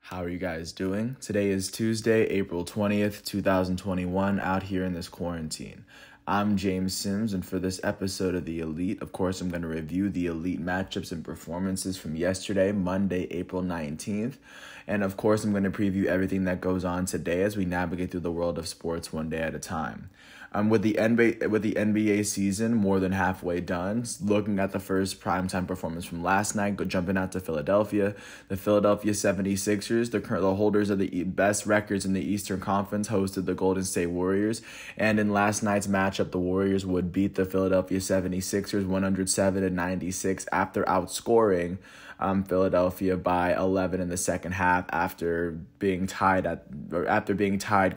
How are you guys doing? Today is Tuesday, April 20th, 2021, out here in this quarantine. I'm James Sims, and for this episode of The Elite, of course, I'm going to review the Elite matchups and performances from yesterday, Monday, April 19th. And of course, I'm going to preview everything that goes on today as we navigate through the world of sports one day at a time. With the NBA season more than halfway done, looking at the first primetime performance from last night, jumping out to Philadelphia, the Philadelphia 76ers, the holders of the best records in the Eastern Conference, hosted the Golden State Warriors, and in last night's matchup, the Warriors would beat the Philadelphia 76ers 107-96 after outscoring Philadelphia by 11 in the second half after being tied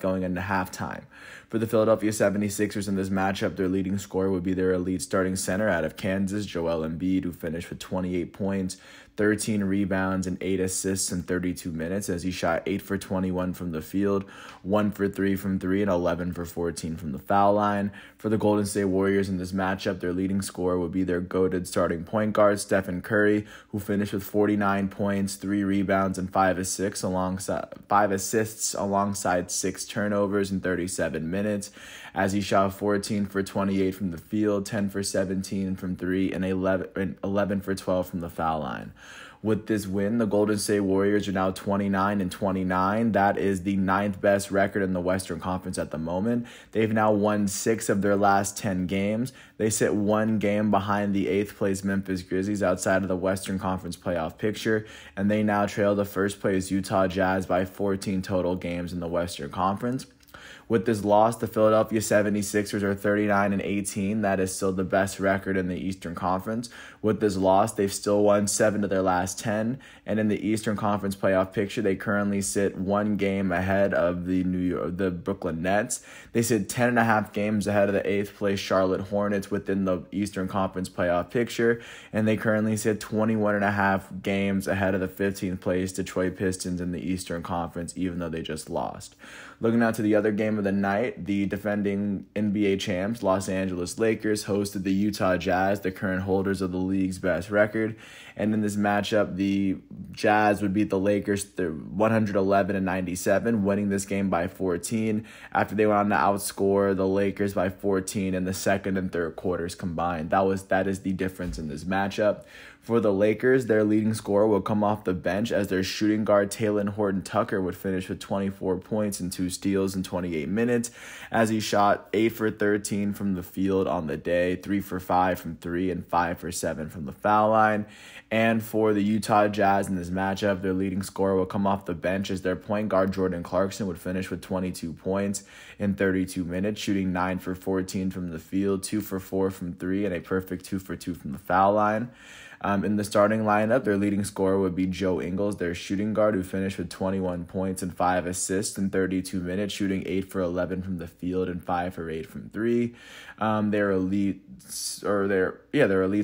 going into halftime. For the Philadelphia 76ers in this matchup, their leading scorer would be their elite starting center out of Kansas, Joel Embiid, who finished with 28 points, 13 rebounds, and 8 assists in 32 minutes as he shot 8 for 21 from the field, 1 for 3 from 3, and 11 for 14 from the foul line. For the Golden State Warriors in this matchup, their leading scorer would be their goated starting point guard, Stephen Curry, who finished with 49 points, 3 rebounds, and 5 assists alongside 6 turnovers in 37 minutes as he shot 14 for 28 from the field, 10 for 17 from 3, and 11 for 12 from the foul line. With this win, the Golden State Warriors are now 29-29. That is the 9th best record in the Western Conference at the moment. They've now won 6 of their last 10 games. They sit 1 game behind the 8th place Memphis Grizzlies outside of the Western Conference playoff picture, and they now trail the first place Utah Jazz by 14 total games in the Western Conference. With this loss, the Philadelphia 76ers are 39-18. That is still the best record in the Eastern Conference. With this loss, they've still won 7 of their last 10. And in the Eastern Conference playoff picture, they currently sit 1 game ahead of the Brooklyn Nets. They sit 10.5 games ahead of the 8th place Charlotte Hornets within the Eastern Conference playoff picture. And they currently sit 21.5 games ahead of the 15th place Detroit Pistons in the Eastern Conference, even though they just lost. Looking out to the other game of the night, the defending NBA champs, Los Angeles Lakers, hosted the Utah Jazz, the current holders of the league's best record. And in this matchup, the Jazz would beat the Lakers 111-97, winning this game by 14 after they went on to outscore the Lakers by 14 in the second and third quarters combined. That is the difference in this matchup. For the Lakers, their leading scorer will come off the bench as their shooting guard Talen Horton-Tucker would finish with 24 points and 2 steals in 28 minutes as he shot 8 for 13 from the field on the day, 3 for 5 from 3, and 5 for 7 from the foul line. And for the Utah Jazz in this matchup, their leading scorer will come off the bench as their point guard Jordan Clarkson would finish with 22 points in 32 minutes, shooting 9 for 14 from the field, 2 for 4 from 3, and a perfect 2 for 2 from the foul line. In the starting lineup, their leading scorer would be Joe Ingles, their shooting guard, who finished with 21 points and 5 assists in 32 minutes, shooting 8 for 11 from the field and 5 for 8 from 3. Their elite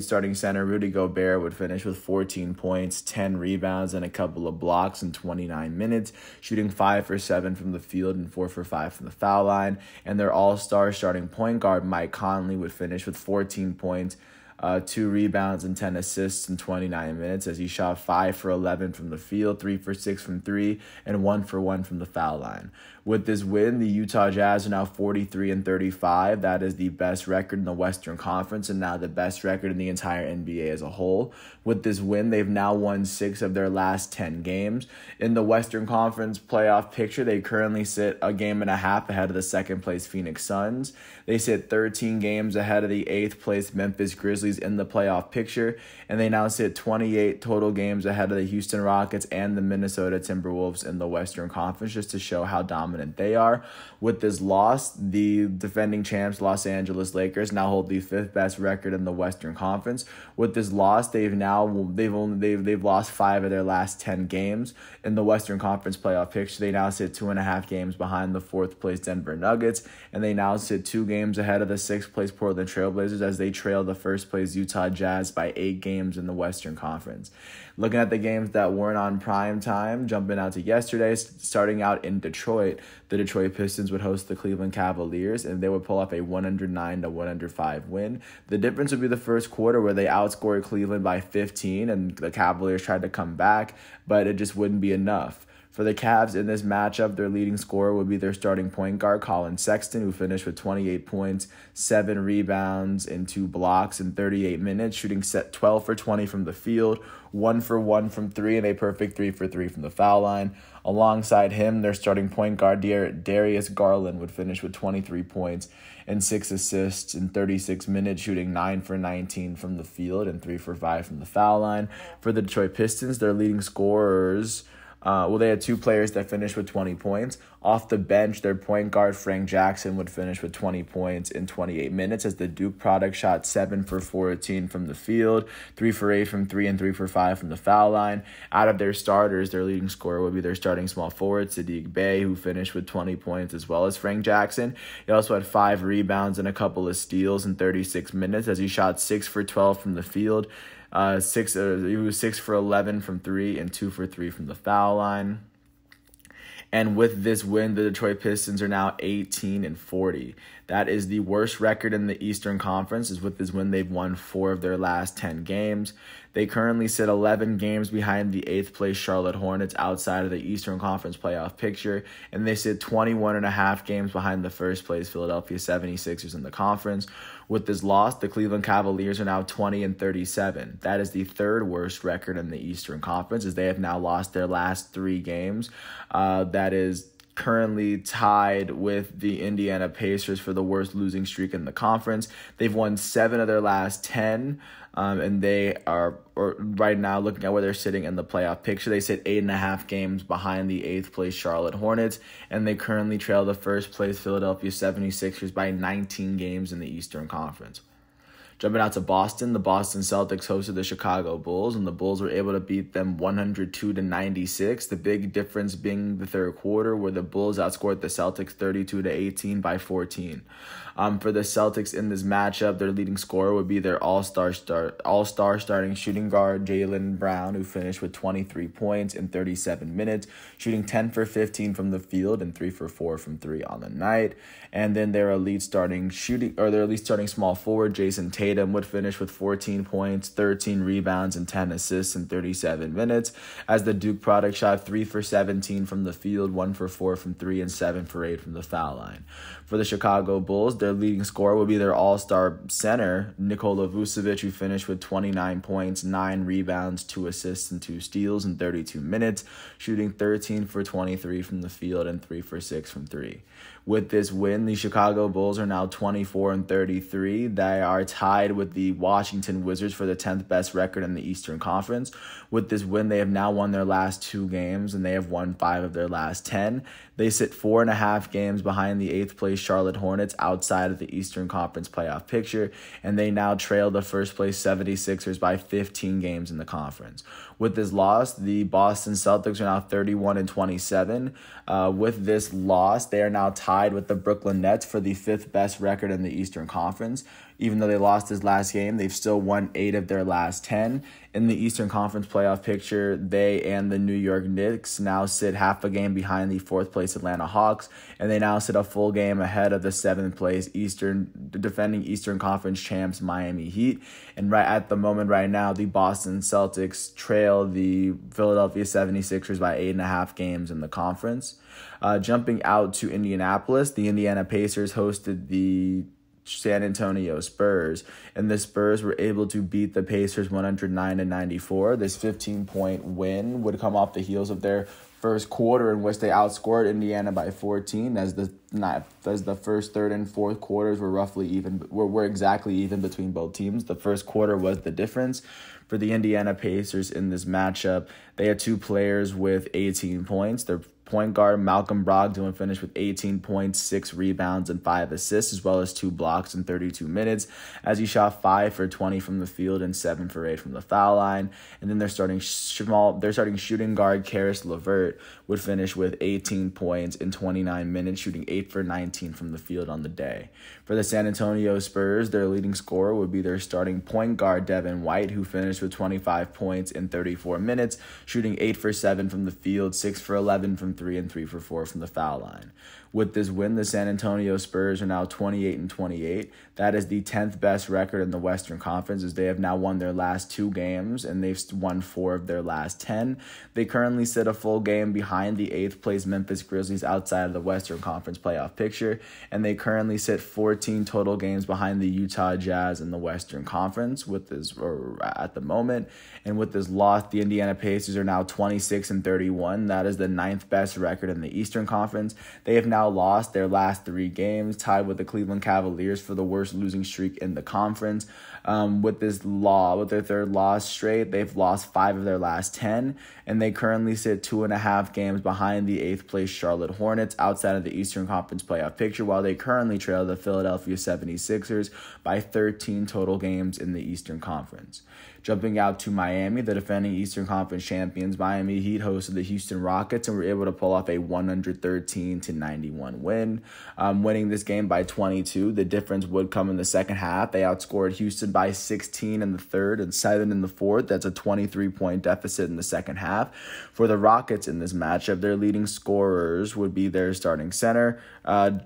starting center, Rudy Gobert, would finish with 14 points, 10 rebounds, and a couple of blocks in 29 minutes, shooting 5 for 7 from the field and 4 for 5 from the foul line. And their all-star starting point guard, Mike Conley, would finish with 14 points, 2 rebounds, and 10 assists in 29 minutes as he shot 5 for 11 from the field, 3 for 6 from 3, and 1 for 1 from the foul line. With this win, the Utah Jazz are now 43-35. That is the best record in the Western Conference and now the best record in the entire NBA as a whole. With this win, they've now won 6 of their last 10 games. In the Western Conference playoff picture, they currently sit a game and a half ahead of the second-place Phoenix Suns. They sit 13 games ahead of the 8th place Memphis Grizzlies in the playoff picture, and they now sit 28 total games ahead of the Houston Rockets and the Minnesota Timberwolves in the Western Conference, just to show how dominant they are. With this loss, the defending champs Los Angeles Lakers now hold the 5th best record in the Western Conference. With this loss, they've lost 5 of their last 10 games in the Western Conference playoff picture. They now sit 2.5 games behind the 4th place Denver Nuggets, and they now sit 2 games ahead of the 6th place Portland Trailblazers as they trail the 1st place Utah Jazz by 8 games in the Western Conference. Looking at the games that weren't on prime time, jumping out to yesterday, starting out in Detroit, the Detroit Pistons would host the Cleveland Cavaliers, and they would pull off a 109-105 win. The difference would be the first quarter where they outscored Cleveland by 15, and the Cavaliers tried to come back, but it just wouldn't be enough. For the Cavs in this matchup, their leading scorer would be their starting point guard, Colin Sexton, who finished with 28 points, 7 rebounds, and 2 blocks in 38 minutes, shooting 12 for 20 from the field, 1 for 1 from 3, and a perfect 3 for 3 from the foul line. Alongside him, their starting point guard, Darius Garland, would finish with 23 points and 6 assists in 36 minutes, shooting 9 for 19 from the field and 3 for 5 from the foul line. For the Detroit Pistons, their leading scorers, they had 2 players that finished with 20 points. Off the bench, their point guard, Frank Jackson, would finish with 20 points in 28 minutes as the Duke product shot 7 for 14 from the field, 3 for 8 from 3, and 3 for 5 from the foul line. Out of their starters, their leading scorer would be their starting small forward, Saddiq Bey, who finished with 20 points as well as Frank Jackson. He also had 5 rebounds and a couple of steals in 36 minutes as he shot 6 for 12 from the field. He was 6 for 11 from 3 and 2 for 3 from the foul line. And with this win, the Detroit Pistons are now 18-40. That is the worst record in the Eastern Conference. Is with this win, they've won 4 of their last 10 games. They currently sit 11 games behind the 8th place Charlotte Hornets outside of the Eastern Conference playoff picture, and they sit 21.5 games behind the first place Philadelphia 76ers in the conference. With this loss, the Cleveland Cavaliers are now 20-37. That is the 3rd worst record in the Eastern Conference, as they have now lost their last 3 games. That is currently tied with the Indiana Pacers for the worst losing streak in the conference. They've won 7 of their last 10, and they are right now, looking at where they're sitting in the playoff picture, they sit 8.5 games behind the 8th place Charlotte Hornets, and they currently trail the 1st place Philadelphia 76ers by 19 games in the Eastern Conference. Jumping out to Boston, the Boston Celtics hosted the Chicago Bulls, and the Bulls were able to beat them 102-96. The big difference being the 3rd quarter, where the Bulls outscored the Celtics 32-18 by 14. For the Celtics in this matchup, their leading scorer would be their all-star starting shooting guard, Jaylen Brown, who finished with 23 points in 37 minutes, shooting 10 for 15 from the field and 3 for 4 from 3 on the night. And then their elite starting small forward, Jason Tatum, would finish with 14 points, 13 rebounds, and 10 assists in 37 minutes, as the Duke product shot 3 for 17 from the field, 1 for 4 from 3, and 7 for 8 from the foul line. For the Chicago Bulls, their leading scorer would be their all-star center, Nikola Vucevic, who finished with 29 points, 9 rebounds, 2 assists, and 2 steals in 32 minutes, shooting 13 for 23 from the field and 3 for 6 from 3. With this win, the Chicago Bulls are now 24-33. They are tied with the Washington Wizards for the 10th best record in the Eastern Conference. With this win, they have now won their last 2 games, and they have won 5 of their last 10. They sit 4.5 games behind the 8th place Charlotte Hornets outside of the Eastern Conference playoff picture, and they now trail the 1st place 76ers by 15 games in the conference. With this loss, the Boston Celtics are now 31-27. With this loss, they are now tied with the Brooklyn Nets for the 5th best record in the Eastern Conference. Even though they lost this last game, they've still won 8 of their last 10. In the Eastern Conference playoff picture, they and the New York Knicks now sit half a game behind the 4th place Atlanta Hawks, and they now sit a full game ahead of the 7th place defending Eastern Conference champs Miami Heat. And right at the moment right now, the Boston Celtics trail the Philadelphia 76ers by 8.5 games in the conference. Jumping out to Indianapolis, the Indiana Pacers hosted the San Antonio Spurs, and the Spurs were able to beat the Pacers 109-94. This 15-point win would come off the heels of their first quarter, in which they outscored Indiana by 14, as the first, third, and fourth quarters were exactly even between both teams. The first quarter was the difference. For the Indiana Pacers in this matchup, they had 2 players with 18 points. Their point guard, Malcolm Brogdon, finished with 18 points, 6 rebounds, and 5 assists, as well as 2 blocks in 32 minutes, as he shot 5 for 20 from the field and 7 for 8 from the foul line. And then their starting shooting guard, Caris LeVert, would finish with 18 points in 29 minutes, shooting 8 for 19 from the field on the day. For the San Antonio Spurs, their leading scorer would be their starting point guard, Devin White, who finished finished with 25 points in 34 minutes, shooting 8 for 7 from the field, 6 for 11 from 3, and 3 for 4 from the foul line. With this win, the San Antonio Spurs are now 28-28. That is the 10th best record in the Western Conference, as they have now won their last 2 games, and they've won 4 of their last 10. They currently sit a full game behind the 8th place Memphis Grizzlies outside of the Western Conference playoff picture, and they currently sit 14 total games behind the Utah Jazz in the Western Conference at the moment. And with this loss, the Indiana Pacers are now 26-31. That is the 9th best record in the Eastern Conference. They have now lost their last 3 games, tied with the Cleveland Cavaliers for the worst losing streak in the conference. With their 3rd loss straight, they've lost 5 of their last 10, and they currently sit 2.5 games behind the 8th place Charlotte Hornets outside of the Eastern Conference playoff picture, while they currently trail the Philadelphia 76ers by 13 total games in the Eastern Conference. Jumping out to Miami, the defending Eastern Conference champions, Miami Heat hosted the Houston Rockets and were able to pull off a 113-91 win, winning this game by 22. The difference would come in the second half. They outscored Houston by 16 in the third and 7 in the fourth. That's a 23-point deficit in the second half. For the Rockets in this matchup, their leading scorers would be their starting center,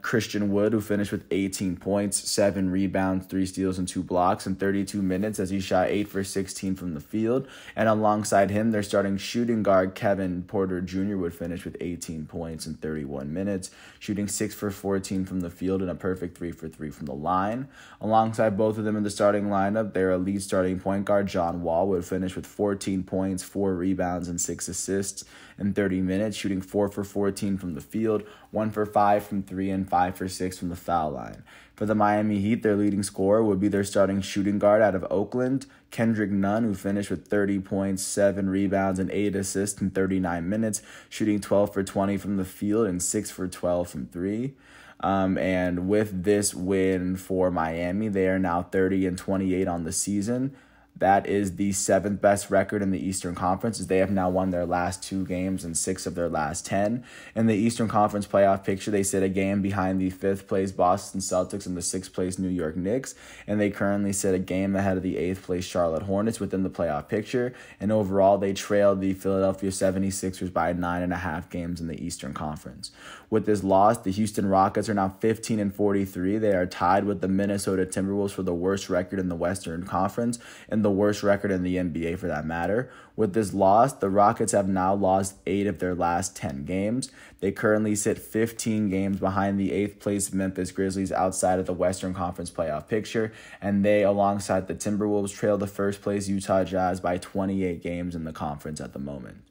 Christian Wood, who finished with 18 points, 7 rebounds, 3 steals, and 2 blocks in 32 minutes as he shot 8 for 16 from the field. And alongside him, their starting shooting guard, Kevin Porter Jr., would finish with 18 points in 31 minutes, shooting 6 for 14 from the field and a perfect 3 for 3 from the line. Alongside both of them in the starting lineup, their elite starting point guard, John Wall, would finish with 14 points, 4 rebounds, and 6 assists in 30 minutes, shooting 4 for 14 from the field, 1 for 5 from 3, and 5 for 6 from the foul line. For the Miami Heat, their leading scorer would be their starting shooting guard out of Oakland, Kendrick Nunn, who finished with 30 points, 7 rebounds, and 8 assists in 39 minutes, shooting 12 for 20 from the field and 6 for 12 from 3. And with this win for Miami, they are now 30-28 on the season. That is the 7th best record in the Eastern Conference, as they have now won their last 2 games and 6 of their last 10. In the Eastern Conference playoff picture, they sit a game behind the 5th place Boston Celtics and the 6th place New York Knicks, and they currently sit a game ahead of the 8th place Charlotte Hornets within the playoff picture. And overall, they trail the Philadelphia 76ers by 9.5 games in the Eastern Conference. With this loss, the Houston Rockets are now 15-43. They are tied with the Minnesota Timberwolves for the worst record in the Western Conference and the worst record in the NBA for that matter. With this loss, the Rockets have now lost 8 of their last 10 games. They currently sit 15 games behind the 8th place Memphis Grizzlies outside of the Western Conference playoff picture, and they, alongside the Timberwolves, trail the 1st place Utah Jazz by 28 games in the conference at the moment.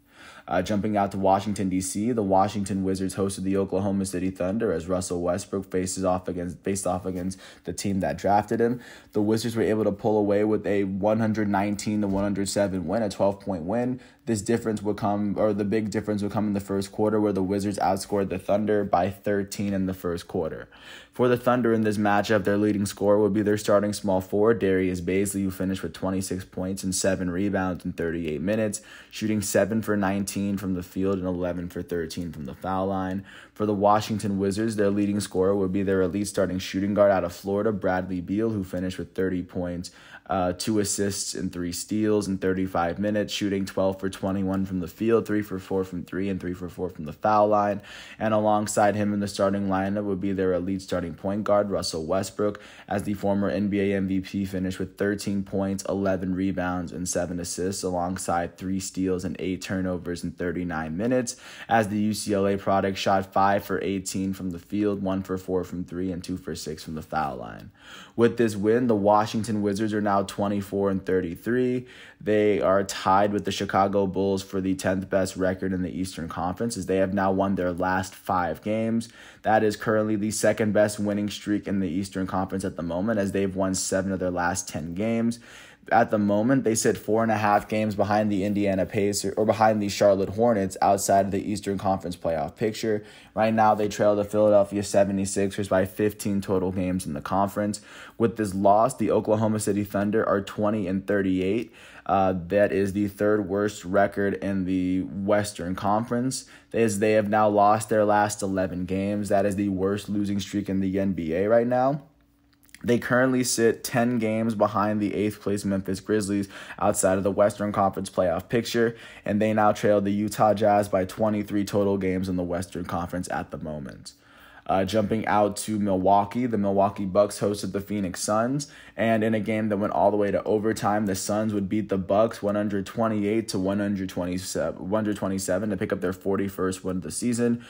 Jumping out to Washington, D.C., the Washington Wizards hosted the Oklahoma City Thunder as Russell Westbrook faced off against the team that drafted him. The Wizards were able to pull away with a 119-107 win, a 12-point win. The big difference would come in the first quarter, where the Wizards outscored the Thunder by 13 in the first quarter. For the Thunder in this matchup, their leading scorer would be their starting small forward, Darius Bazley, who finished with 26 points and 7 rebounds in 38 minutes, shooting 7 for 19 from the field and 11 for 13 from the foul line. For the Washington Wizards, their leading scorer would be their elite starting shooting guard out of Florida, Bradley Beal, who finished with 30 points, 2 assists, and 3 steals in 35 minutes, shooting 12 for 21 from the field, 3 for 4 from 3, and 3 for 4 from the foul line. And alongside him in the starting lineup would be their elite starting point guard, Russell Westbrook, as the former NBA MVP finished with 13 points, 11 rebounds, and 7 assists, alongside 3 steals and 8 turnovers in 39 minutes, as the UCLA product shot 5 for 18 from the field, 1 for 4 from 3, and 2 for 6 from the foul line. With this win, the Washington Wizards are now 24-33. They are tied with the Chicago Bulls for the 10th best record in the Eastern Conference, as they have now won their last 5 games. That is currently the 2nd best winning streak in the Eastern Conference at the moment, as they've won 7 of their last 10 games. At the moment, they sit 4.5 games behind the Indiana Pacers, or behind the Charlotte Hornets, outside of the Eastern Conference playoff picture. Right now, they trail the Philadelphia 76ers by 15 total games in the conference. With this loss, the Oklahoma City Thunder are 20-38. That is the 3rd worst record in the Western Conference, as they have now lost their last 11 games. That is the worst losing streak in the NBA right now. They currently sit 10 games behind the 8th place Memphis Grizzlies outside of the Western Conference playoff picture, and they now trail the Utah Jazz by 23 total games in the Western Conference at the moment. Jumping out to Milwaukee, the Milwaukee Bucks hosted the Phoenix Suns, and in a game that went all the way to overtime, the Suns would beat the Bucks 128 to 127 to pick up their 41st win of the season,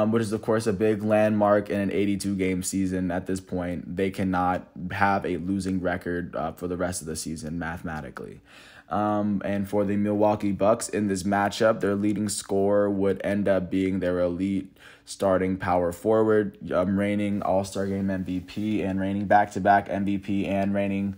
which is, of course, a big landmark in an 82-game season. At this point, they cannot have a losing record for the rest of the season mathematically. And for the Milwaukee Bucks in this matchup, their leading scorer would end up being their elite starting power forward, reigning All-Star Game MVP and reigning back-to-back MVP and reigning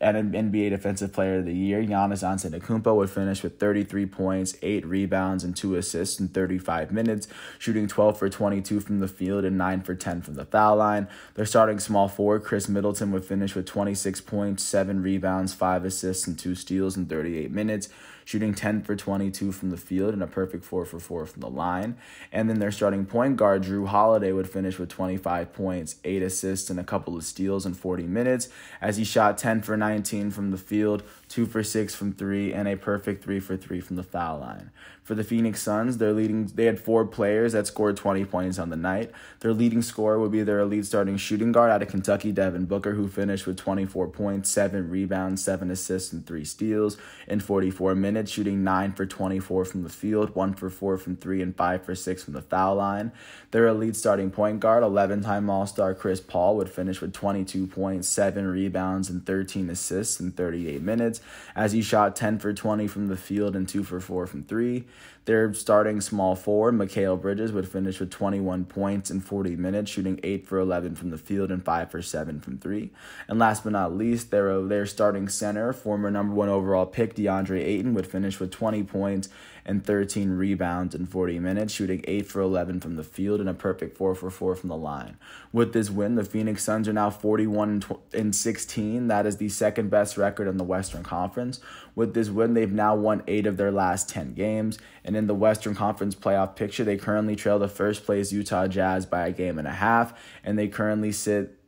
NBA Defensive Player of the Year. Giannis Antetokounmpo would finish with 33 points, 8 rebounds, and 2 assists in 35 minutes, shooting 12 for 22 from the field and 9 for 10 from the foul line. Their starting small forward, Chris Middleton, would finish with 26 points, 7 rebounds, 5 assists, and 2 steals in 38 minutes, shooting 10 for 22 from the field and a perfect 4 for 4 from the line. And then their starting point guard, Drew Holiday, would finish with 25 points, 8 assists, and a couple of steals in 40 minutes as he shot 10 for 19 from the field, 2 for 6 from 3, and a perfect 3 for 3 from the foul line. For the Phoenix Suns, they had 4 players that scored 20 points on the night. Their leading scorer would be their elite starting shooting guard out of Kentucky, Devin Booker, who finished with 24 points, 7 rebounds, 7 assists, and 3 steals in 44 minutes, shooting 9 for 24 from the field, 1 for 4 from 3, and 5 for 6 from the foul line. Their elite starting point guard, 11-time All-Star Chris Paul, would finish with 22 points, 7 rebounds, and 13 assists in 38 minutes as he shot 10 for 20 from the field and 2 for 4 from 3. Their starting small forward, Mikal Bridges, would finish with 21 points in 40 minutes, shooting 8 for 11 from the field and 5 for 7 from 3. And last but not least, their starting center, former number 1 overall pick, DeAndre Ayton, would finish with 20 points and 13 rebounds in 40 minutes, shooting 8 for 11 from the field and a perfect 4 for 4 from the line. With this win, the Phoenix Suns are now 41-16. That is the second best record in the Western Conference. With this win, they've now won 8 of their last 10 games. And in the Western Conference playoff picture, they currently trail the first place Utah Jazz by 1.5 games, and they currently sit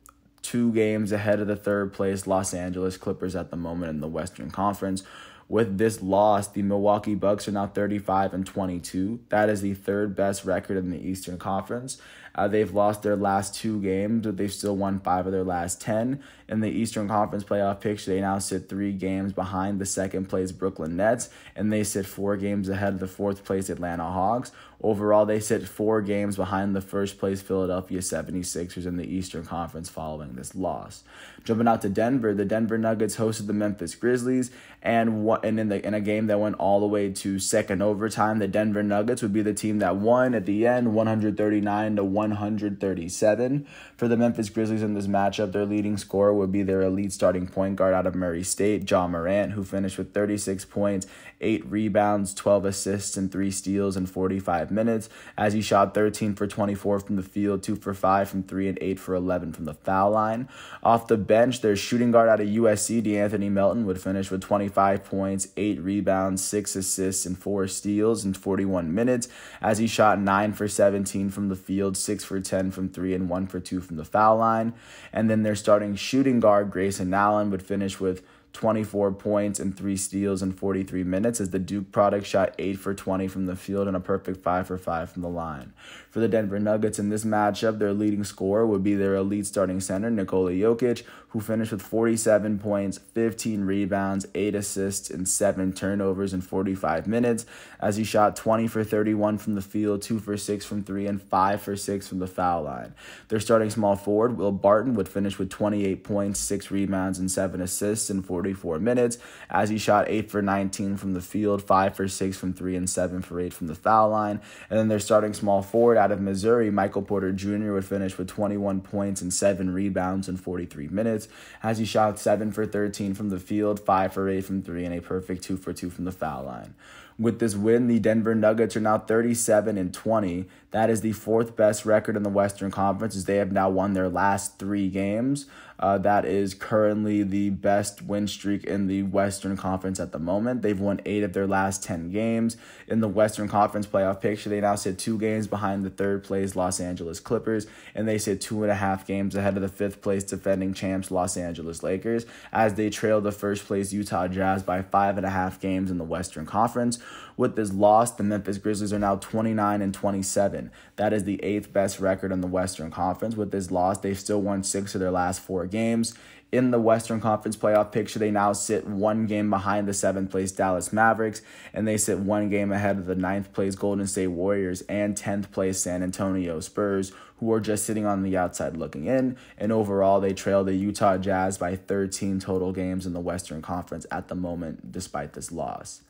2 games ahead of the third place Los Angeles Clippers at the moment in the Western Conference. With this loss, the Milwaukee Bucks are now 35-22. That is the third best record in the Eastern Conference. They've lost their last 2 games, but they've still won 5 of their last 10. In the Eastern Conference playoff picture, they now sit 3 games behind the second place Brooklyn Nets, and they sit 4 games ahead of the fourth place Atlanta Hawks. Overall, they sit 4 games behind the first place Philadelphia 76ers in the Eastern Conference following this loss. Jumping out to Denver, the Denver Nuggets hosted the Memphis Grizzlies, and in a game that went all the way to second overtime, the Denver Nuggets would be the team that won at the end, 139-137. For the Memphis Grizzlies in this matchup, their leading scorer would be their elite starting point guard out of Murray State, Ja Morant, who finished with 36 points, 8 rebounds, 12 assists, and 3 steals in 45 minutes as he shot 13 for 24 from the field, 2 for 5 from 3, and 8 for 11 from the foul line. Off the bench, their shooting guard out of USC, DeAnthony Melton, would finish with 25 points, 8 rebounds, 6 assists, and 4 steals in 41 minutes as he shot 9 for 17 from the field, 6 for 10 from 3, and 1 for 2 from the foul line. And then their starting shooting guard, Grayson Allen, would finish with 24 points and 3 steals in 43 minutes as the Duke product shot 8 for 20 from the field and a perfect 5 for 5 from the line. For the Denver Nuggets in this matchup, their leading scorer would be their elite starting center, Nikola Jokic, who finished with 47 points, 15 rebounds, 8 assists, and 7 turnovers in 45 minutes as he shot 20 for 31 from the field, 2 for 6 from 3, and 5 for 6 from the foul line. Their starting small forward, Will Barton, would finish with 28 points, 6 rebounds, and 7 assists in 44 minutes as he shot 8 for 19 from the field, 5 for 6 from 3, and 7 for 8 from the foul line. And then their starting small forward out of Missouri, Michael Porter Jr., would finish with 21 points and 7 rebounds in 43 minutes as he shot 7 for 13 from the field, 5 for 8 from 3, and a perfect 2 for 2 from the foul line. With this win, the Denver Nuggets are now 37-20. That is the fourth best record in the Western Conference, as they have now won their last 3 games. That is currently the best win streak in the Western Conference at the moment. They've won 8 of their last 10 games. In the Western Conference playoff picture, they now sit 2 games behind the third place Los Angeles Clippers, and they sit 2.5 games ahead of the fifth place defending champs Los Angeles Lakers, as they trail the first place Utah Jazz by 5.5 games in the Western Conference. With this loss, the Memphis Grizzlies are now 29-27. That is the 8th best record in the Western Conference. With this loss, they've still won 6 of their last 4 games. In the Western Conference playoff picture, they now sit 1 game behind the 7th place Dallas Mavericks, and they sit 1 game ahead of the 9th place Golden State Warriors and 10th place San Antonio Spurs, who are just sitting on the outside looking in. And overall, they trail the Utah Jazz by 13 total games in the Western Conference at the moment, despite this loss.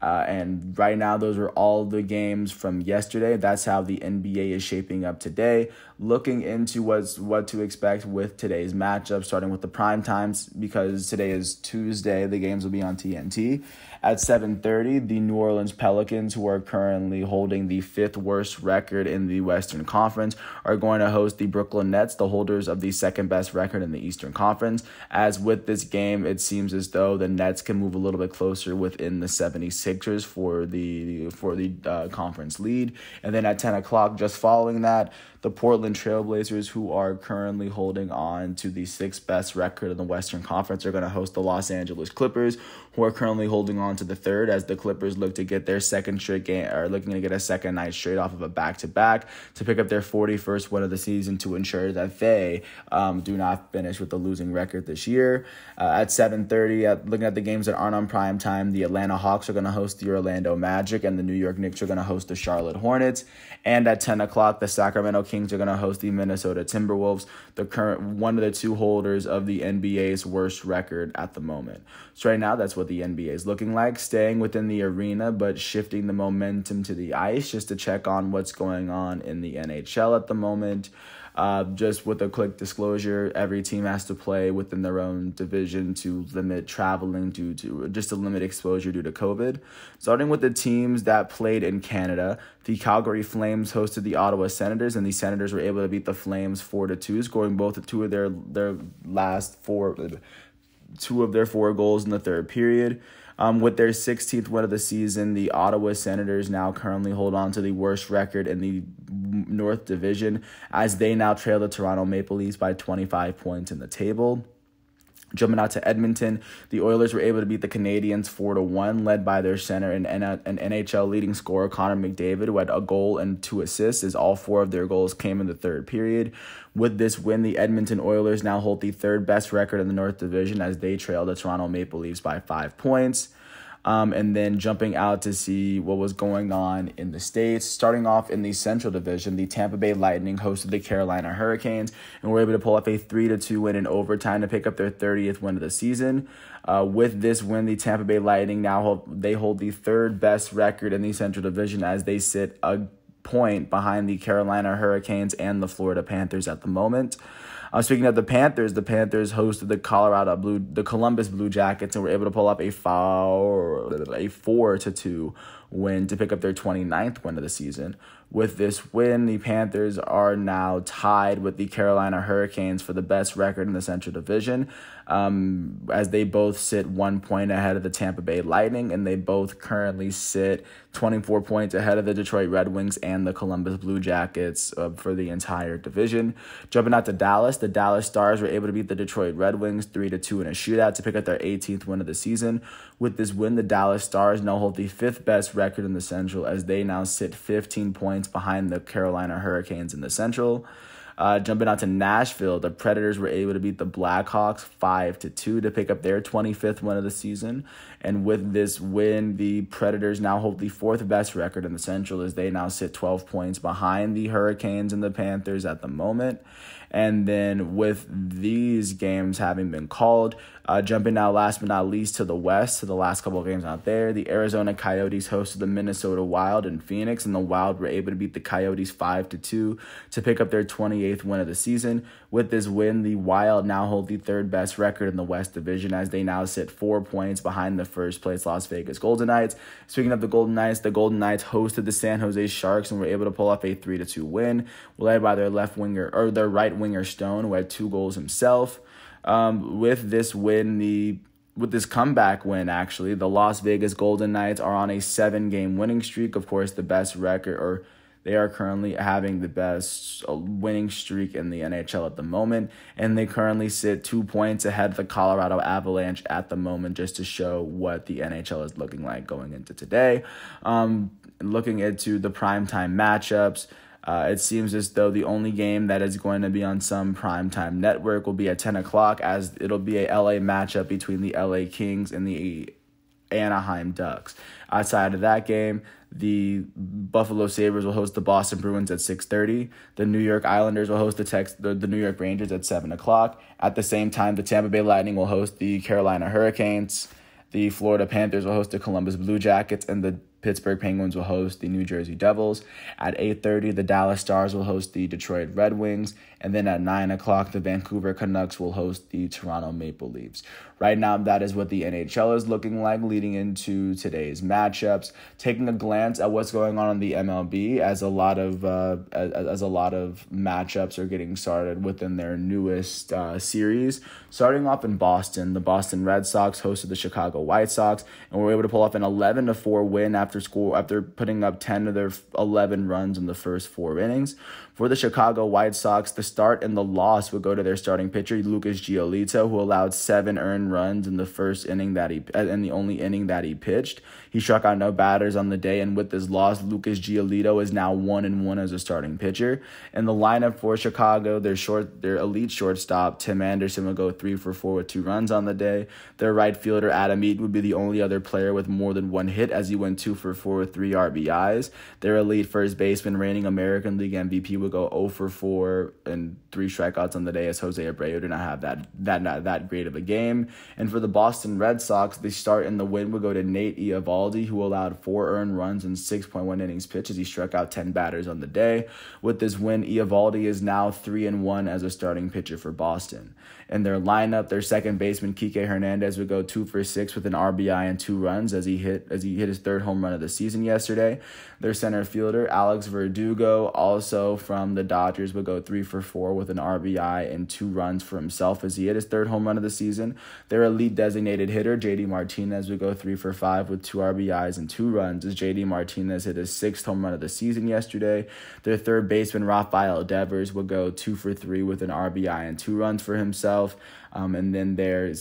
And right now, those are all the games from yesterday. That's how the NBA is shaping up today. Looking into what to expect with today's matchup, starting with the prime times, because today is Tuesday. The games will be on TNT. At 7:30, the New Orleans Pelicans, who are currently holding the 5th worst record in the Western Conference, are going to host the Brooklyn Nets, the holders of the 2nd best record in the Eastern Conference. As with this game, it seems as though the Nets can move a little bit closer within the 76ers for the conference lead. And then at 10 o'clock, just following that, the Portland Trailblazers, who are currently holding on to the 6th best record in the Western Conference, are going to host the Los Angeles Clippers, who are currently holding on to the 3rd, as the Clippers look to get their second straight game, or looking to get a second night straight off of a back-to-back to pick up their 41st win of the season to ensure that they do not finish with a losing record this year. At 7:30, looking at the games that aren't on prime time, the Atlanta Hawks are going to host the Orlando Magic, and the New York Knicks are going to host the Charlotte Hornets. And at 10 o'clock, the Sacramento Kings are going to host the Minnesota Timberwolves, the current one of the 2 holders of the NBA's worst record at the moment. So right now, that's what the NBA is looking like, staying within the arena, but shifting the momentum to the ice just to check on what's going on in the NHL at the moment. Just with a quick disclosure, every team has to play within their own division to limit traveling due to just to limit exposure due to COVID. Starting with the teams that played in Canada, the Calgary Flames hosted the Ottawa Senators, and the Senators were able to beat the Flames 4-2, scoring both 2 of their last 4 goals in the third period. With their 16th win of the season, the Ottawa Senators now currently hold on to the worst record in the North Division, as they now trail the Toronto Maple Leafs by 25 points in the table. Jumping out to Edmonton, the Oilers were able to beat the Canadiens 4-1, led by their center and NHL leading scorer Connor McDavid, who had a goal and 2 assists, as all 4 of their goals came in the third period. With this win, the Edmonton Oilers now hold the 3rd best record in the North Division, as they trail the Toronto Maple Leafs by 5 points. And then jumping out to see what was going on in the States. Starting off in the Central Division, the Tampa Bay Lightning hosted the Carolina Hurricanes and were able to pull off a 3-2 win in overtime to pick up their 30th win of the season. With this win, the Tampa Bay Lightning hold the 3rd best record in the Central Division, as they sit a point behind the Carolina Hurricanes and the Florida Panthers at the moment. Speaking of the Panthers hosted the Columbus Blue Jackets and were able to pull up a 4-2 win to pick up their 29th win of the season. With this win, the Panthers are now tied with the Carolina Hurricanes for the best record in the Central Division, as they both sit 1 point ahead of the Tampa Bay Lightning, and they both currently sit 24 points ahead of the Detroit Red Wings and the Columbus Blue Jackets for the entire division. Jumping out to Dallas, the Dallas Stars were able to beat the Detroit Red Wings 3-2 in a shootout to pick up their 18th win of the season. With this win, the Dallas Stars now hold the 5th best record in the Central, as they now sit 15 points behind the Carolina Hurricanes in the Central. Jumping out to Nashville, the Predators were able to beat the Blackhawks 5-2 to pick up their 25th win of the season. And with this win, the Predators now hold the 4th best record in the Central, as they now sit 12 points behind the Hurricanes and the Panthers at the moment. And then with these games having been called, jumping now last but not least to the West, to the last couple of games out there, the Arizona Coyotes hosted the Minnesota Wild in Phoenix, and the Wild were able to beat the Coyotes 5-2 to pick up their 28th 28th win of the season. With this win, the Wild now hold the third best record in the West Division as they now sit 4 points behind the first place Las Vegas Golden Knights. Speaking of the Golden Knights hosted the San Jose Sharks and were able to pull off a 3-2 win, led by their right winger Stone, who had 2 goals himself. With this comeback win, actually, the Las Vegas Golden Knights are on a 7-game winning streak. Of course, the best record, or they are currently having the best winning streak in the NHL at the moment, and they currently sit 2 points ahead of the Colorado Avalanche at the moment, just to show what the NHL is looking like going into today. Looking into the primetime matchups, it seems as though the only game that is going to be on some primetime network will be at 10 o'clock, as it'll be a LA matchup between the LA Kings and the Anaheim Ducks. Outside of that game, the Buffalo Sabres will host the Boston Bruins at 6:30. The New York Islanders will host the New York Rangers at 7 o'clock. At the same time, the Tampa Bay Lightning will host the Carolina Hurricanes. The Florida Panthers will host the Columbus Blue Jackets, and the Pittsburgh Penguins will host the New Jersey Devils. At 8:30, the Dallas Stars will host the Detroit Red Wings. And then at 9 o'clock, the Vancouver Canucks will host the Toronto Maple Leafs. Right now, that is what the NHL is looking like leading into today's matchups. Taking a glance at what's going on in the MLB, as a lot of matchups are getting started within their newest series. Starting off in Boston, the Boston Red Sox hosted the Chicago White Sox and were able to pull off an 11-4 win after putting up 10 of their 11 runs in the first 4 innings. For the Chicago White Sox, the start and the loss would go to their starting pitcher, Lucas Giolito, who allowed 7 earned runs in the first inning in the only inning that he pitched. He struck out no batters on the day, and with this loss, Lucas Giolito is now 1-1 as a starting pitcher. In the lineup for Chicago, their elite shortstop, Tim Anderson, will go 3-for-4 with 2 runs on the day. Their right fielder, Adam Eaton, would be the only other player with more than 1 hit, as he went 2-for-4 with 3 RBIs. Their elite first baseman, reigning American League MVP, would go 0-for-4 and 3 strikeouts on the day, as Jose Abreu did not have that great of a game. And for the Boston Red Sox, the start and the win would go to Nate Eovaldi, who allowed 4 earned runs in 6.1 innings pitched as he struck out 10 batters on the day. With this win, Eovaldi is now 3-1 as a starting pitcher for Boston. In their lineup, their second baseman, Kike Hernandez, would go 2-for-6 with an RBI and 2 runs as he hit his 3rd home run of the season yesterday. Their center fielder, Alex Verdugo, also from the Dodgers, would go 3-for-4 with an RBI and 2 runs for himself as he hit his 3rd home run of the season. Their elite designated hitter, JD Martinez, would go 3-for-5 with 2 RBIs and 2 runs as JD Martinez hit his 6th home run of the season yesterday. Their third baseman, Rafael Devers, would go 2-for-3 with an RBI and 2 runs for himself. And then their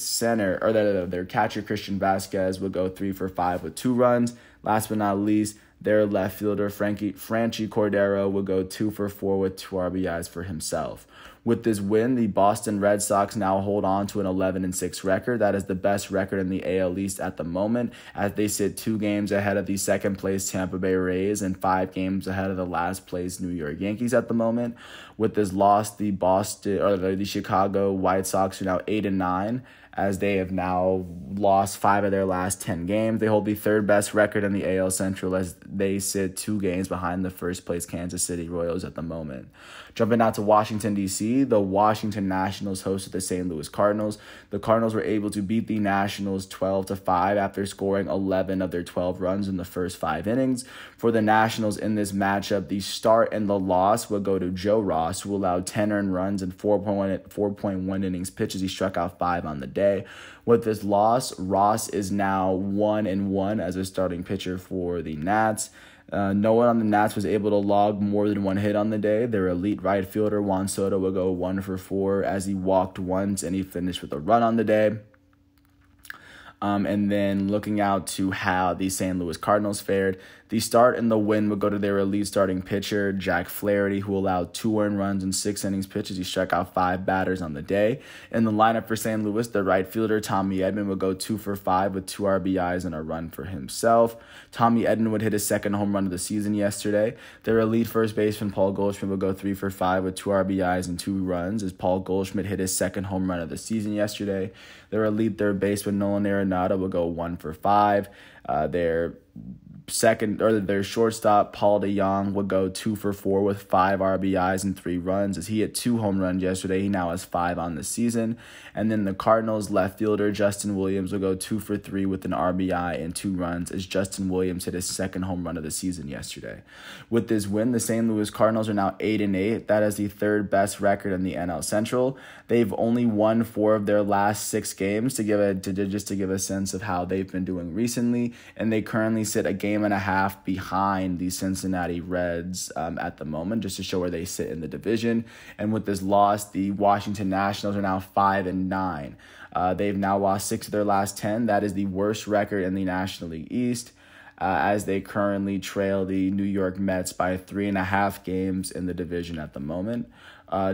catcher, Christian Vasquez, would go 3-for-5 with 2 runs. Last but not least, their left fielder, Franchi Cordero, would go 2-for-4 with 2 RBIs for himself. With this win, the Boston Red Sox now hold on to an 11-6 record. That is the best record in the AL East at the moment, as they sit 2 games ahead of the second-place Tampa Bay Rays and 5 games ahead of the last-place New York Yankees at the moment. With this loss, the Chicago White Sox are now 8-9, as they have now lost 5 of their last 10 games. They hold the 3rd best record in the AL Central, as they sit 2 games behind the first-place Kansas City Royals at the moment. Jumping out to Washington, D.C., the Washington Nationals hosted the St. Louis Cardinals. The Cardinals were able to beat the Nationals 12-5 after scoring 11 of their 12 runs in the first 5 innings. For the Nationals in this matchup, the start and the loss would go to Joe Ross, who allowed 10 earned runs in 4.1 innings pitched as he struck out 5 on the day. With this loss, Ross is now 1-1 as a starting pitcher for the Nats. No one on the Nats was able to log more than 1 hit on the day. Their elite right fielder, Juan Soto, would go 1-for-4 as he walked once and he finished with a run on the day. And then looking out to how the St. Louis Cardinals fared, the start and the win would go to their elite starting pitcher, Jack Flaherty, who allowed 2 earned runs in 6 innings pitched as he struck out 5 batters on the day. In the lineup for St. Louis, the right fielder, Tommy Edman, would go 2-for-5 with 2 RBIs and a run for himself. Tommy Edman would hit his 2nd home run of the season yesterday. Their elite first baseman, Paul Goldschmidt, would go 3-for-5 with 2 RBIs and 2 runs as Paul Goldschmidt hit his 2nd home run of the season yesterday. Their elite third baseman, Nolan Arenado, would go 1-for-5. Their their shortstop, Paul DeJong, would go 2 for 4 with 5 RBIs and 3 runs. As he hit 2 home runs yesterday, he now has 5 on the season. And then the Cardinals left fielder, Justin Williams, will go 2 for 3 with an RBI and 2 runs, as Justin Williams hit his second home run of the season yesterday. With this win, the St. Louis Cardinals are now 8-8. That is the third best record in the NL Central. They've only won 4 of their last 6 games to give a sense of how they've been doing recently, and they currently sit a game and a half behind the Cincinnati Reds at the moment, just to show where they sit in the division. And with this loss, the Washington Nationals are now 5-9. They've now lost 6 of their last 10. That is the worst record in the National League East, as they currently trail the New York Mets by 3.5 games in the division at the moment.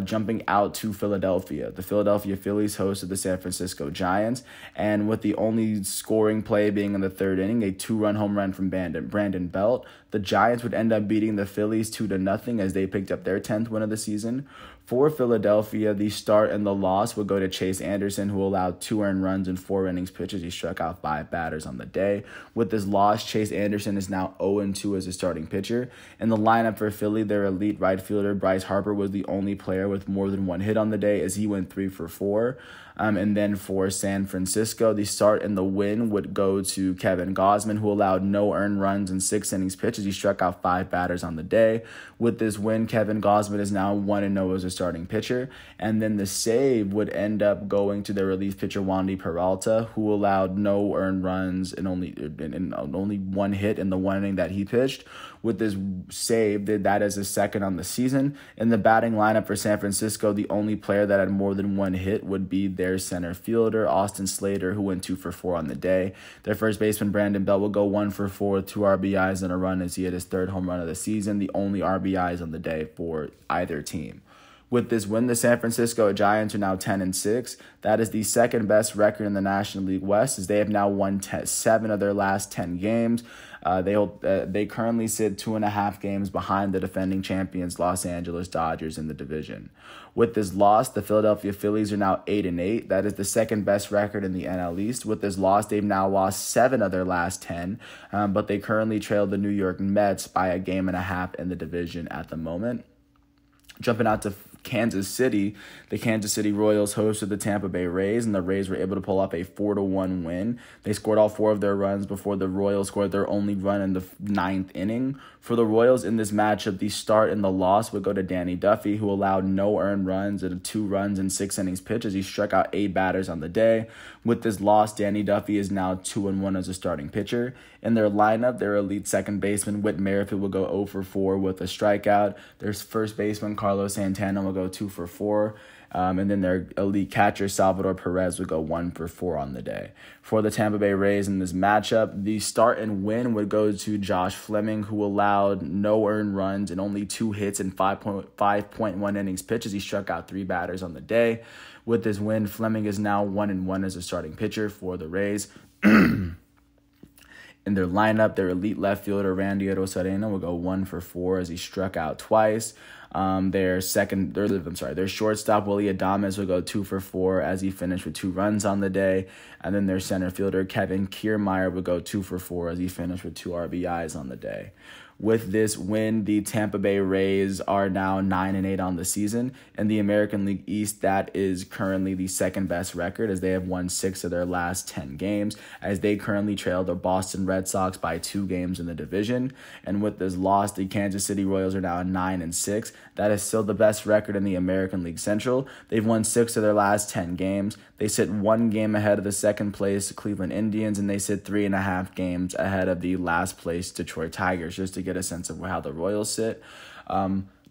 Jumping out to Philadelphia. The Philadelphia Phillies hosted the San Francisco Giants, and with the only scoring play being in the third inning, a 2-run home run from Brandon Belt, the Giants would end up beating the Phillies 2-0 as they picked up their 10th win of the season. For Philadelphia, the start and the loss would go to Chase Anderson, who allowed 2 earned runs in 4 innings pitched. He struck out 5 batters on the day. With this loss, Chase Anderson is now 0-2 as a starting pitcher. In the lineup for Philly, their elite right fielder, Bryce Harper, was the only player with more than 1 hit on the day, as he went 3 for 4. And then for San Francisco, the start and the win would go to Kevin Gausman, who allowed no earned runs in 6 innings pitched. He struck out 5 batters on the day. With this win, Kevin Gausman is now 1-0 as a starting pitcher. And then the save would end up going to their relief pitcher, Wandy Peralta, who allowed no earned runs and only 1 hit in the 1 inning that he pitched. With this save, that is his second on the season. In the batting lineup for San Francisco, the only player that had more than 1 hit would be their center fielder, Austin Slater, who went 2 for 4 on the day. Their first baseman, Brandon Belt, will go 1 for 4 with 2 RBIs and a run, as he had his 3rd home run of the season, the only RBIs on the day for either team. With this win, the San Francisco Giants are now 10-6. That is the second best record in the National League West, as they have now won 7 of their last 10 games. They currently sit 2.5 games behind the defending champions Los Angeles Dodgers in the division. With this loss, the Philadelphia Phillies are now 8-8. That is the second best record in the NL East. With this loss, they've now lost 7 of their last 10, but they currently trail the New York Mets by a game and a half in the division at the moment. Jumping out to Kansas City, the Kansas City Royals hosted the Tampa Bay Rays, and the Rays were able to pull off a 4-1 win. They scored all 4 of their runs before the Royals scored their only run in the 9th inning. For the Royals in this matchup, the start and the loss would go to Danny Duffy, who allowed no earned runs and 2 runs in 6 innings pitched, as he struck out 8 batters on the day. With this loss, Danny Duffy is now 2-1 as a starting pitcher. In their lineup, their elite second baseman, Whit Merrifield, will go 0 for 4 with a strikeout. Their first baseman, Carlos Santana, will go 2 for 4. And then their elite catcher, Salvador Perez, would go 1 for 4 on the day. For the Tampa Bay Rays in this matchup, the start and win would go to Josh Fleming, who allowed no earned runs and only 2 hits in 5.1 innings pitched, as he struck out 3 batters on the day. With this win, Fleming is now 1-1 as a starting pitcher for the Rays. In their lineup, their elite left fielder, Randy Arozarena, will go 1 for 4 as he struck out twice. Their shortstop, Willy Adames, will go 2 for 4 as he finished with 2 runs on the day. And then their center fielder, Kevin Kiermaier, will go 2 for 4 as he finished with 2 RBIs on the day. With this win, the Tampa Bay Rays are now 9-8 on the season. In the American League East, that is currently the second best record, as they have won 6 of their last 10 games, as they currently trail the Boston Red Sox by 2 games in the division. And with this loss, the Kansas City Royals are now 9-6. That is still the best record in the American League Central. They've won 6 of their last 10 games. They sit 1 game ahead of the second place Cleveland Indians, and they sit 3.5 games ahead of the last place Detroit Tigers, just to get a sense of how the Royals sit.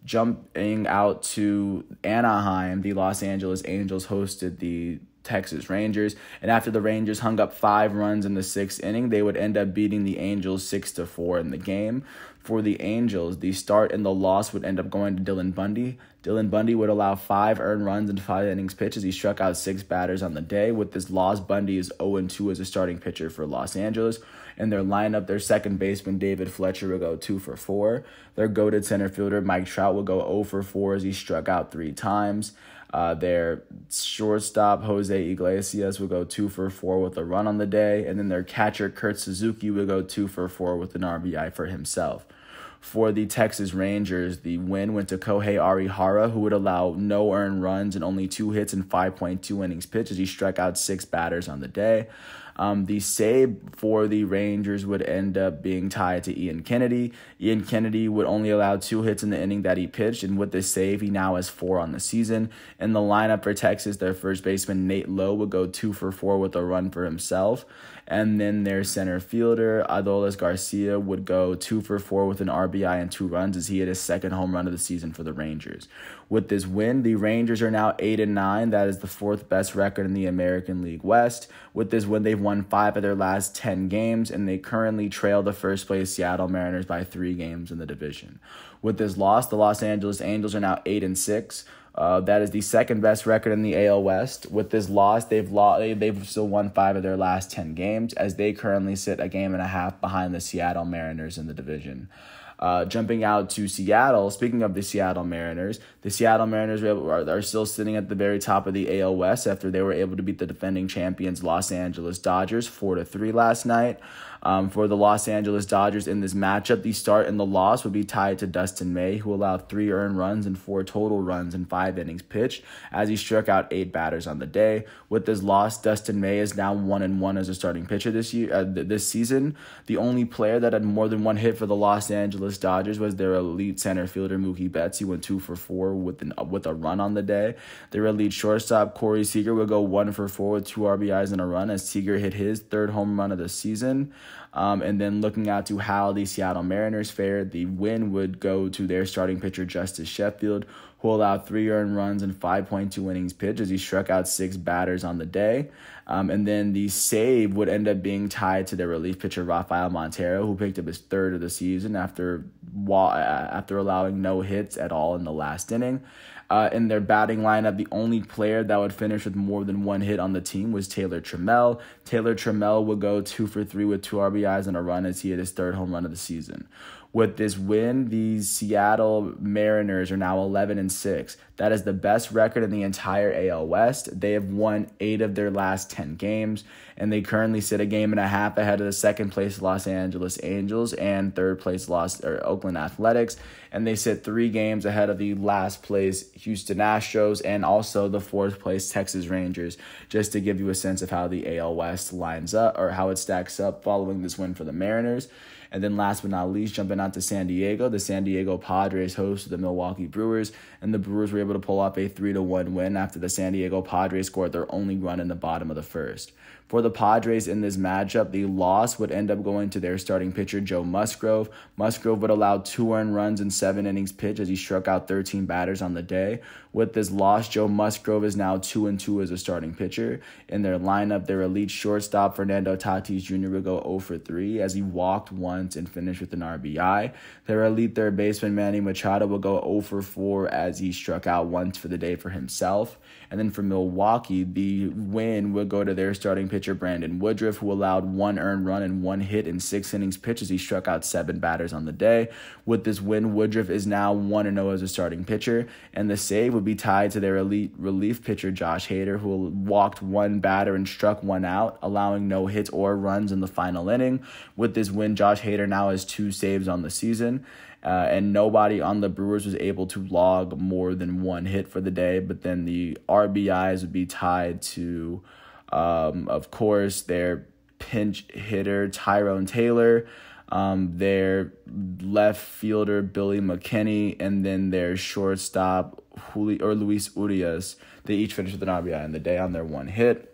Jumping out to Anaheim, the Los Angeles Angels hosted the Texas Rangers, and after the Rangers hung up 5 runs in the 6th inning, they would end up beating the Angels 6-4 in the game. For the Angels, the start and the loss would end up going to Dylan Bundy. Dylan Bundy would allow 5 earned runs in 5 innings pitched, as he struck out 6 batters on the day. With this loss, Bundy is 0-2 as a starting pitcher for Los Angeles. In their lineup, their second baseman, David Fletcher, will go 2 for 4. Their goated center fielder, Mike Trout, will go 0 for 4 as he struck out 3 times. Their shortstop, Jose Iglesias, will go 2 for 4 with a run on the day. And then their catcher, Kurt Suzuki, will go 2 for 4 with an RBI for himself. For the Texas Rangers, the win went to Kohei Arihara, who would allow no earned runs and only 2 hits in 5.2 innings pitched as he struck out 6 batters on the day. The save for the Rangers would end up being tied to Ian Kennedy. Ian Kennedy would only allow 2 hits in the inning that he pitched, and with this save, he now has 4 on the season. In the lineup for Texas, their first baseman, Nate Lowe, would go 2 for 4 with a run for himself. And then their center fielder, Adolis Garcia, would go 2 for 4 with an RBI and 2 runs as he hit his second home run of the season for the Rangers. With this win, the Rangers are now 8-9. That is the 4th best record in the American League West. With this win, they've won 5 of their last 10 games, and they currently trail the first-place Seattle Mariners by 3 games in the division. With this loss, the Los Angeles Angels are now 8-6. That is the 2nd best record in the AL West. With this loss, they've still won 5 of their last 10 games, as they currently sit a game and a half behind the Seattle Mariners in the division. Jumping out to Seattle, speaking of the Seattle Mariners are still sitting at the very top of the AL West after they were able to beat the defending champions Los Angeles Dodgers 4-3 last night. For the Los Angeles Dodgers in this matchup, the start and the loss would be tied to Dustin May, who allowed 3 earned runs and 4 total runs in 5 innings pitched as he struck out 8 batters on the day. With this loss, Dustin May is now 1-1 as a starting pitcher this season. The only player that had more than 1 hit for the Los Angeles Dodgers was their elite center fielder Mookie Betts. He went 2 for 4 with a run on the day. Their elite shortstop Corey Seager would go 1 for 4 with 2 RBIs and a run as Seager hit his 3rd home run of the season. And then looking out to how the Seattle Mariners fared, the win would go to their starting pitcher Justice Sheffield, who allowed 3 earned runs and 5.2 innings pitched as he struck out 6 batters on the day. And then the save would end up being tied to their relief pitcher Rafael Montero, who picked up his 3rd of the season after allowing no hits at all in the last inning. In their batting lineup, the only player that would finish with more than 1 hit on the team was Taylor Trammell. Taylor Trammell would go 2 for 3 with 2 RBIs and a run as he hit his 3rd home run of the season. With this win, the Seattle Mariners are now 11-6. That is the best record in the entire AL West. They have won 8 of their last 10 games, and they currently sit a game and a half ahead of the 2nd place Los Angeles Angels and 3rd place Oakland Athletics, and they sit 3 games ahead of the last place Houston Astros and also the 4th place Texas Rangers, just to give you a sense of how the AL West lines up or how it stacks up following this win for the Mariners. And then last but not least, jumping out to San Diego, the San Diego Padres hosted the Milwaukee Brewers, and the Brewers were able to pull off a 3-1 win after the San Diego Padres scored their only run in the bottom of the 1st. For the Padres in this matchup, the loss would end up going to their starting pitcher, Joe Musgrove. Musgrove would allow 2 earned runs in 7 innings pitched as he struck out 13 batters on the day. With this loss, Joe Musgrove is now 2-2 as a starting pitcher. In their lineup, their elite shortstop, Fernando Tatis Jr., would go 0 for 3 as he walked once and finished with an RBI. Their elite third baseman, Manny Machado, would go 0 for 4 as he struck out once for the day for himself. And then for Milwaukee, the win would go to their starting pitcher, Brandon Woodruff, who allowed 1 earned run and 1 hit in 6 innings pitched as he struck out 7 batters on the day. With this win, Woodruff is now 1-0 as a starting pitcher, and the save would be tied to their elite relief pitcher, Josh Hader, who walked 1 batter and struck 1 out, allowing no hits or runs in the final inning. With this win, Josh Hader now has 2 saves on the season. And nobody on the Brewers was able to log more than 1 hit for the day. But then the RBIs would be tied to, of course, their pinch hitter, Tyrone Taylor, their left fielder, Billy McKinney, and then their shortstop, Luis Urias. They each finished with an RBI in the day on their 1 hit.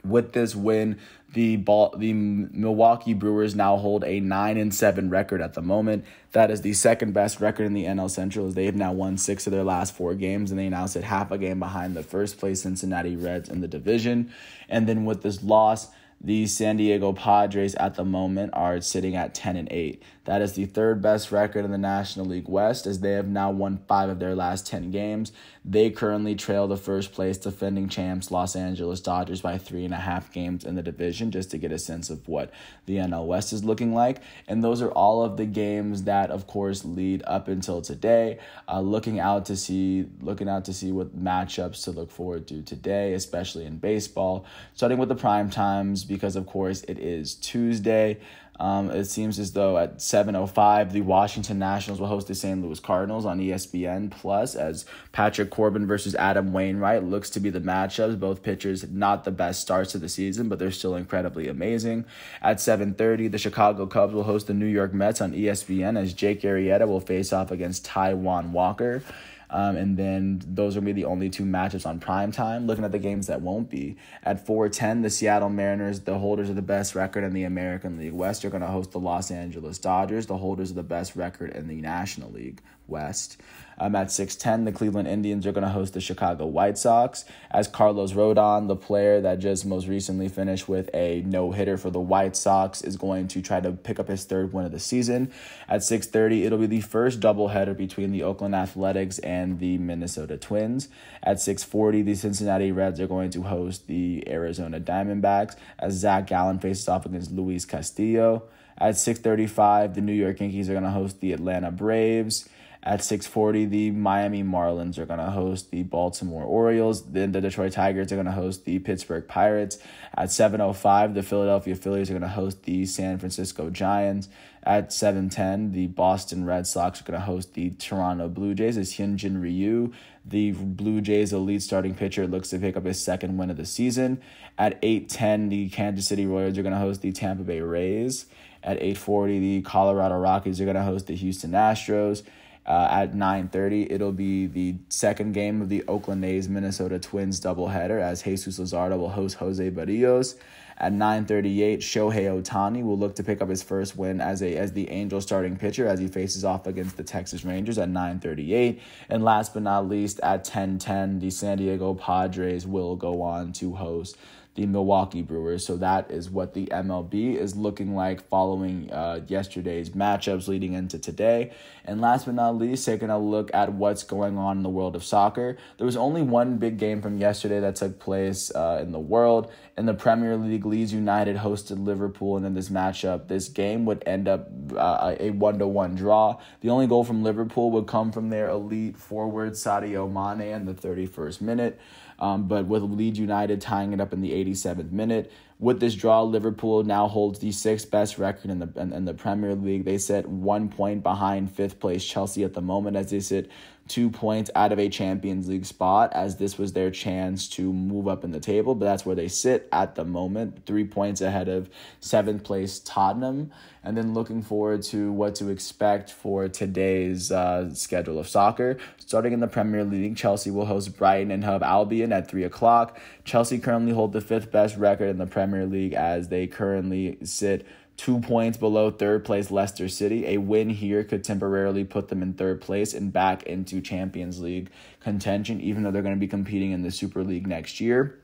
With this win, the Milwaukee Brewers now hold a 9-7 record at the moment. That is the 2nd best record in the NL Central, as they have now won 6 of their last 4 games, and they now sit half a game behind the 1st place Cincinnati Reds in the division. And then with this loss, the San Diego Padres at the moment are sitting at 10-8. That is the third best record in the National League West, as they have now won 5 of their last 10 games. They currently trail the first place defending champs Los Angeles Dodgers by 3.5 games in the division, just to get a sense of what the NL West is looking like. And those are all of the games that, of course, lead up until today. Looking out to see what matchups to look forward to today, especially in baseball. Starting with the prime times, because of course it is Tuesday. It seems as though at 7:05, the Washington Nationals will host the St. Louis Cardinals on ESPN Plus, as Patrick Corbin versus Adam Wainwright looks to be the matchups. Both pitchers not the best starts of the season, but they're still incredibly amazing. At 7:30, the Chicago Cubs will host the New York Mets on ESPN, as Jake Arrieta will face off against Taijuan Walker. And then those will be the only 2 matchups on primetime. Looking at the games that won't be, at 4:10, the Seattle Mariners, the holders of the best record in the American League West, are going to host the Los Angeles Dodgers, the holders of the best record in the National League West. At 6:10, the Cleveland Indians are going to host the Chicago White Sox, as Carlos Rodon, the player that just most recently finished with a no-hitter for the White Sox, is going to try to pick up his 3rd win of the season. At 6:30, it'll be the first doubleheader between the Oakland Athletics and the Minnesota Twins. At 6:40, the Cincinnati Reds are going to host the Arizona Diamondbacks, as Zach Gallen faces off against Luis Castillo. At 6:35, the New York Yankees are going to host the Atlanta Braves. At 6:40, the Miami Marlins are going to host the Baltimore Orioles. Then the Detroit Tigers are going to host the Pittsburgh Pirates. At 7:05, the Philadelphia Phillies are going to host the San Francisco Giants. At 7:10, the Boston Red Sox are going to host the Toronto Blue Jays, as Hyunjin Ryu, the Blue Jays' elite starting pitcher, looks to pick up his 2nd win of the season. At 8:10, the Kansas City Royals are going to host the Tampa Bay Rays. At 8:40, the Colorado Rockies are going to host the Houston Astros. At 9:30, it'll be the 2nd game of the Oakland A's Minnesota Twins doubleheader, as Jesus Luzardo will host Jose Barrios. At 9:38, Shohei Ohtani will look to pick up his 1st win as the Angels starting pitcher, as he faces off against the Texas Rangers at 9:38. And last but not least, at 10:10, the San Diego Padres will go on to host the Milwaukee Brewers. So that is what the MLB is looking like following yesterday's matchups leading into today. And last but not least, taking a look at what's going on in the world of soccer. There was only one big game from yesterday that took place in the world. In the Premier League, Leeds United hosted Liverpool, and in this matchup, this game would end up a 1-1 draw. The only goal from Liverpool would come from their elite forward Sadio Mane in the 31st minute. But with Leeds United tying it up in the 87th minute. With this draw, Liverpool now holds the 6th best record in the Premier League. They sit 1 point behind 5th place Chelsea at the moment, as they sit 2 points out of a Champions League spot, as this was their chance to move up in the table. But that's where they sit at the moment, 3 points ahead of 7th place Tottenham. And then looking forward to what to expect for today's schedule of soccer. Starting in the Premier League, Chelsea will host Brighton and Hove Albion at 3 o'clock. Chelsea currently hold the 5th best record in the Premier League, as they currently sit 2 points below 3rd place Leicester City. A win here could temporarily put them in 3rd place and back into Champions League contention, even though they're going to be competing in the Super League next year.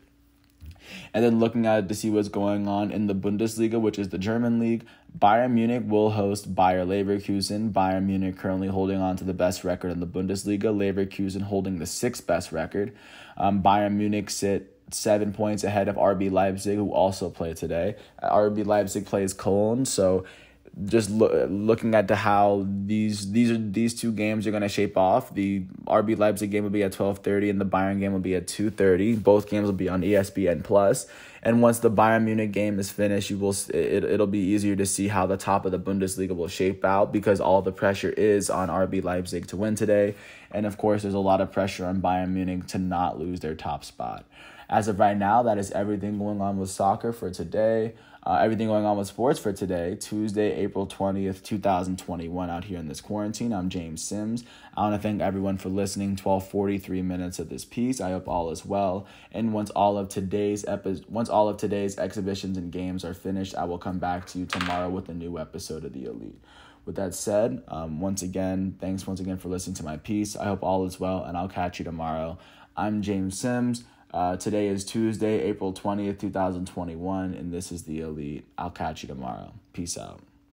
And then looking at it to see what's going on in the Bundesliga, which is the German league, Bayern Munich will host Bayer Leverkusen. Bayern Munich currently holding on to the best record in the Bundesliga. Leverkusen holding the 6th best record. Bayern Munich sit 7 points ahead of RB Leipzig, who also play today. RB Leipzig plays Cologne, so just looking at how these 2 games are going to shape off. The RB Leipzig game will be at 12:30, and the Bayern game will be at 2:30. Both games will be on ESPN Plus. And once the Bayern Munich game is finished, it'll be easier to see how the top of the Bundesliga will shape out, because all the pressure is on RB Leipzig to win today. And of course, there's a lot of pressure on Bayern Munich to not lose their top spot. As of right now, that is everything going on with soccer for today. Everything going on with sports for today, Tuesday, April 20th, 2021, out here in this quarantine. I'm James Sims. I want to thank everyone for listening. 12:43 minutes of this piece. I hope all is well. And once all of today's exhibitions and games are finished, I will come back to you tomorrow with a new episode of The Elite. With that said, thanks once again for listening to my piece. I hope all is well, and I'll catch you tomorrow. I'm James Sims. Today is Tuesday, April 20th, 2021, and this is The Elite. I'll catch you tomorrow. Peace out.